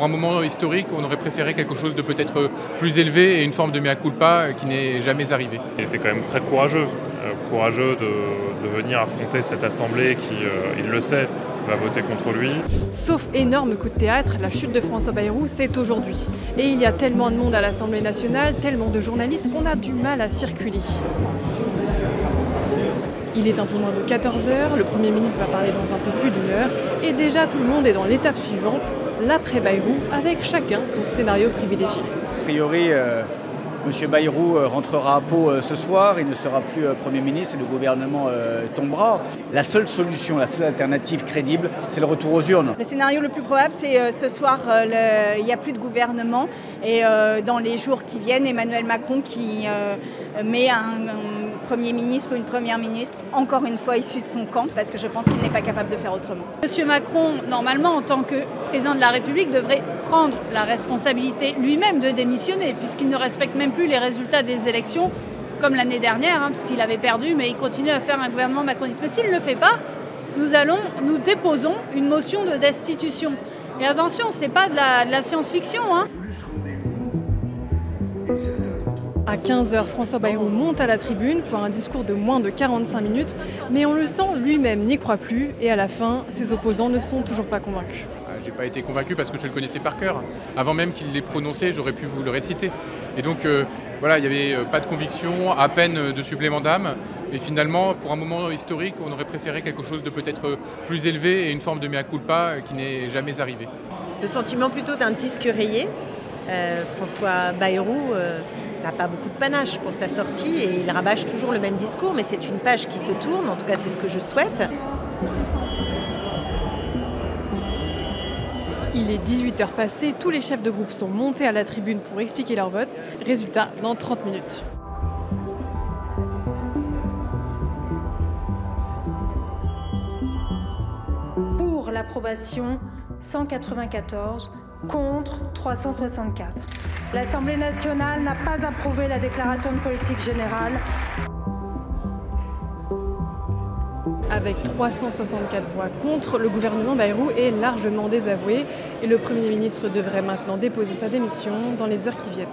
pour un moment historique, on aurait préféré quelque chose de peut-être plus élevé et une forme de mea culpa qui n'est jamais arrivé. Il était quand même très courageux de venir affronter cette assemblée qui, il le sait, va voter contre lui. Sauf énorme coup de théâtre, la chute de François Bayrou, c'est aujourd'hui. Et il y a tellement de monde à l'Assemblée nationale, tellement de journalistes qu'on a du mal à circuler. Il est un peu moins de 14 h, le Premier ministre va parler dans un peu plus d'1 heure, et déjà tout le monde est dans l'étape suivante, l'après-Bayrou, avec chacun son scénario privilégié. A priori, M. Bayrou rentrera à Pau ce soir, il ne sera plus Premier ministre et le gouvernement tombera. La seule solution, la seule alternative crédible, c'est le retour aux urnes. Le scénario le plus probable, c'est ce soir, il n'y a plus de gouvernement et dans les jours qui viennent, Emmanuel Macron qui met un Premier ministre ou une Première ministre, encore une fois issu de son camp, parce que je pense qu'il n'est pas capable de faire autrement. Monsieur Macron, normalement, en tant que président de la République, devrait prendre la responsabilité lui-même de démissionner, puisqu'il ne respecte même plus les résultats des élections, comme l'année dernière, puisqu'il avait perdu, mais il continue à faire un gouvernement macroniste. Mais s'il ne le fait pas, nous déposons une motion de destitution. Et attention, ce n'est pas de la science-fiction. À 15 h, François Bayrou monte à la tribune pour un discours de moins de 45 minutes, mais on le sent, lui-même n'y croit plus, et à la fin, ses opposants ne sont toujours pas convaincus. J'ai pas été convaincu parce que je le connaissais par cœur. Avant même qu'il l'ait prononcé, j'aurais pu vous le réciter. Et donc voilà, il n'y avait pas de conviction, à peine de supplément d'âme. Et finalement, pour un moment historique, on aurait préféré quelque chose de peut-être plus élevé et une forme de mea culpa qui n'est jamais arrivé. Le sentiment plutôt d'un disque rayé. François Bayrou n'a pas beaucoup de panache pour sa sortie et il rabâche toujours le même discours, mais c'est une page qui se tourne, en tout cas c'est ce que je souhaite. Il est 18 h passées, tous les chefs de groupe sont montés à la tribune pour expliquer leur vote. Résultat, dans 30 minutes. Pour l'approbation, 194, contre 364. L'Assemblée nationale n'a pas approuvé la déclaration de politique générale. Avec 364 voix contre, le gouvernement Bayrou est largement désavoué et le Premier ministre devrait maintenant déposer sa démission dans les heures qui viennent.